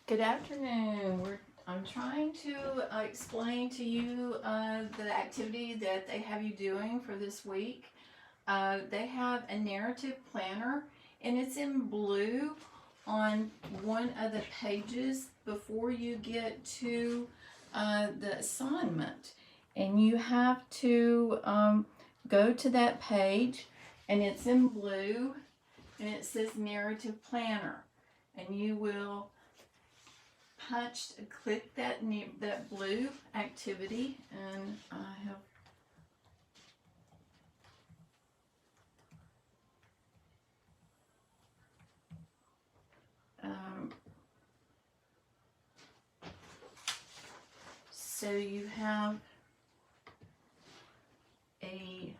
Good afternoon. I'm trying to explain to you the activity that they have you doing for this week. They have a narrative planner and it's in blue on one of the pages before you get to the assignment. And you have to go to that page and it's in blue and it says narrative planner. And you will click that blue activity, and I have so you have a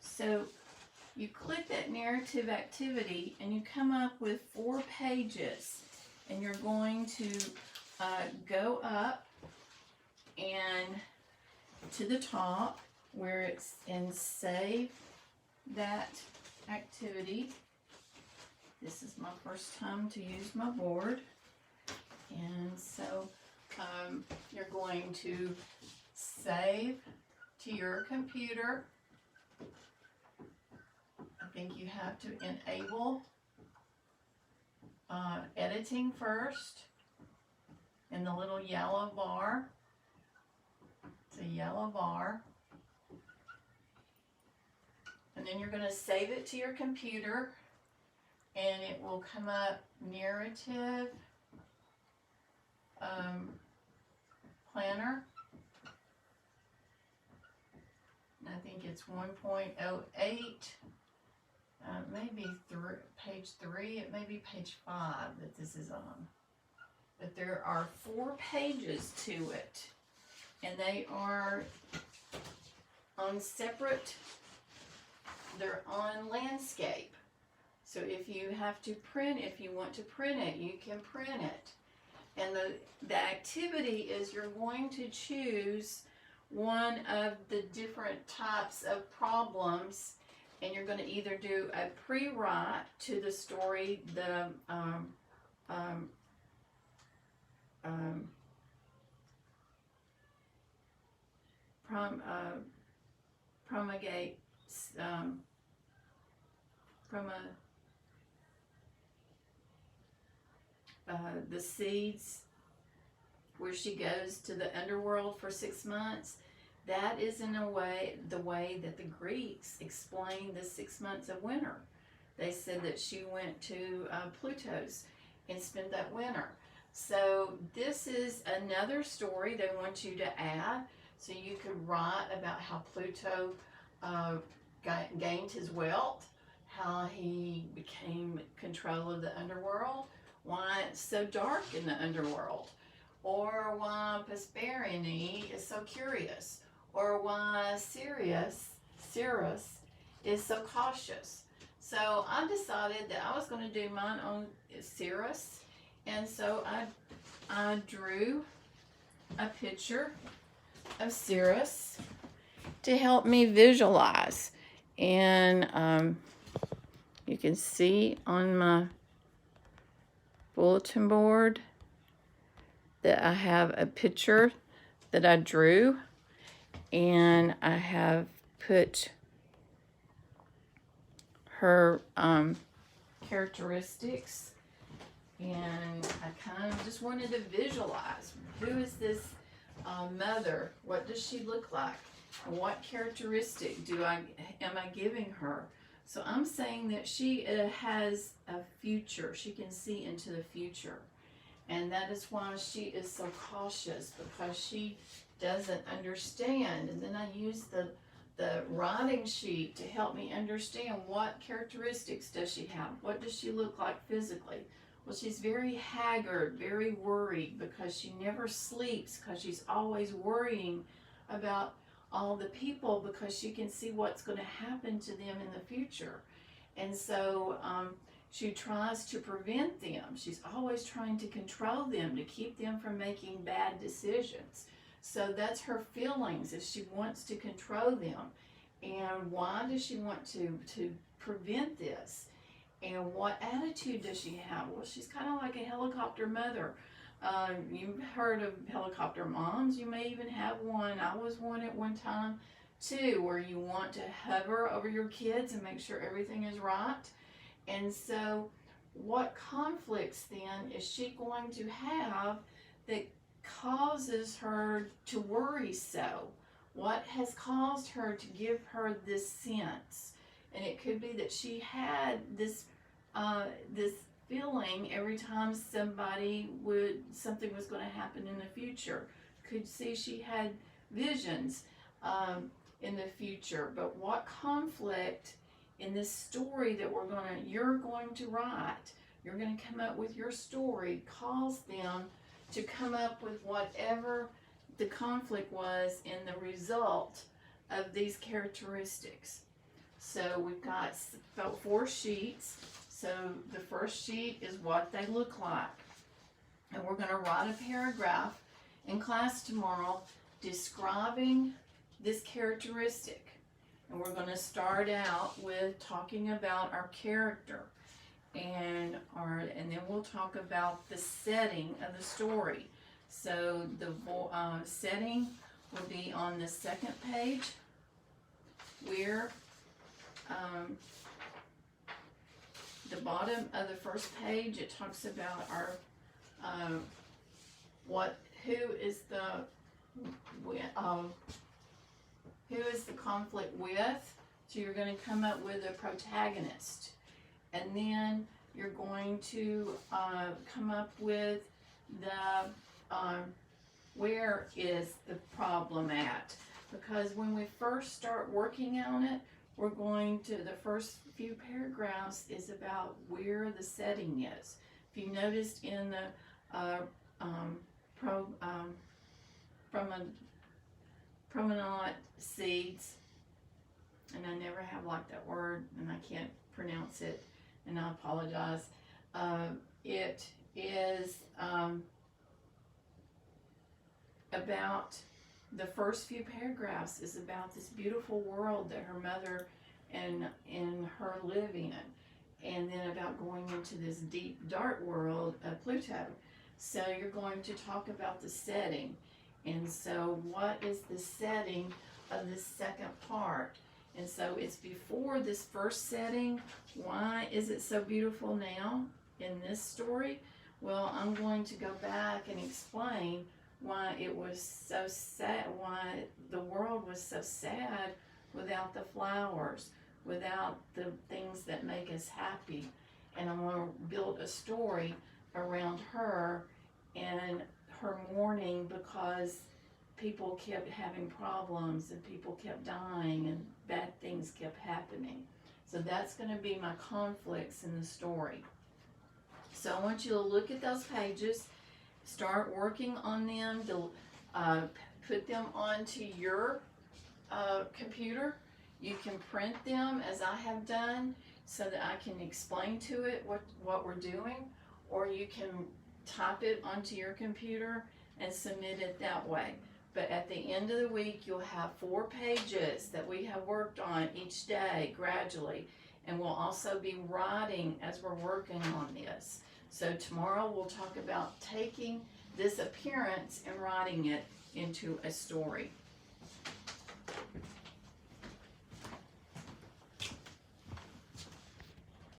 so you click that narrative activity and you come up with 4 pages, and you're going to go up and to the top where it's in save that activity. This is my first time to use my board, and so you're going to save to your computer. I think you have to enable editing first in the little yellow bar. It's a yellow bar. And then you're going to save it to your computer, and it will come up narrative planner. I think it's 1.08. Maybe page 3, it may be page 5 that this is on. But there are 4 pages to it, and they are on separate, they're on landscape. So if you want to print it, you can print it. And the activity is you're going to choose one of the different types of problems, and you're going to either do a pre-write to the story, the promulgate the seeds, where she goes to the underworld for 6 months. That is in a way the way that the Greeks explained the 6 months of winter. They said that she went to Pluto's and spent that winter. So this is another story they want you to add. So you could write about how Pluto gained his wealth, how he became control of the underworld, why it's so dark in the underworld, or why Proserpine is so curious, or why Sirius is so cautious. So I decided that I was going to do mine on Sirius, and so I drew a picture of Sirius to help me visualize. And you can see on my bulletin board that I have a picture that I drew, and I have put her characteristics, and I kind of just wanted to visualize, who is this mother? What does she look like? And what characteristic am I giving her? So I'm saying that she has a future. She can see into the future. And that is why she is so cautious, because she doesn't understand. And then I use the writing sheet to help me understand what characteristics does she have. What does she look like physically? Well, she's very haggard, very worried, because she never sleeps, because she's always worrying about all the people, because she can see what's going to happen to them in the future. And so she tries to prevent them. She's always trying to control them, to keep them from making bad decisions. So that's her feelings, is she wants to control them. And why does she want to prevent this? And what attitude does she have? Well, she's kind of like a helicopter mother. You've heard of helicopter moms. You may even have one. I was one at one time too, where you want to hover over your kids and make sure everything is right. And so what conflicts then is she going to have that causes her to worry so? What has caused her to give her this sense? And it could be that she had this feeling every time something was going to happen in the future. Could see she had visions in the future. But what conflict in this story that you're going to write, you're going to come up with your story, caused them to come up with whatever the conflict was in the result of these characteristics. So we've got about 4 sheets. So the first sheet is what they look like. And we're going to write a paragraph in class tomorrow describing this characteristic. And we're going to start out with talking about our character. And then we'll talk about the setting of the story. So the setting will be on the second page, where the bottom of the first page, it talks about our who is the conflict with. So you're going to come up with a protagonist, and then you're going to come up with the where is the problem at, because when we first start working on it, we're going to, the first few paragraphs is about where the setting is. If you noticed in the promenade seeds, and I never have liked that word, and I can't pronounce it, and I apologize. It is about, the first few paragraphs is about this beautiful world that her mother and her live in, and then about going into this deep dark world of Pluto. So you're going to talk about the setting, and so what is the setting of this second part? And so it's before this first setting. Why is it so beautiful now in this story? Well, I'm going to go back and explain why it was so sad, why the world was so sad without the flowers, without the things that make us happy. And I'm going to build a story around her and her mourning because people kept having problems and people kept dying and bad things kept happening. So that's going to be my conflicts in the story. So I want you to look at those pages, start working on them, put them onto your computer. You can print them as I have done so that I can explain to it what we're doing, or you can type it onto your computer and submit it that way. But at the end of the week, you'll have 4 pages that we have worked on each day gradually. And we'll also be writing as we're working on this. So tomorrow we'll talk about taking this appearance and writing it into a story.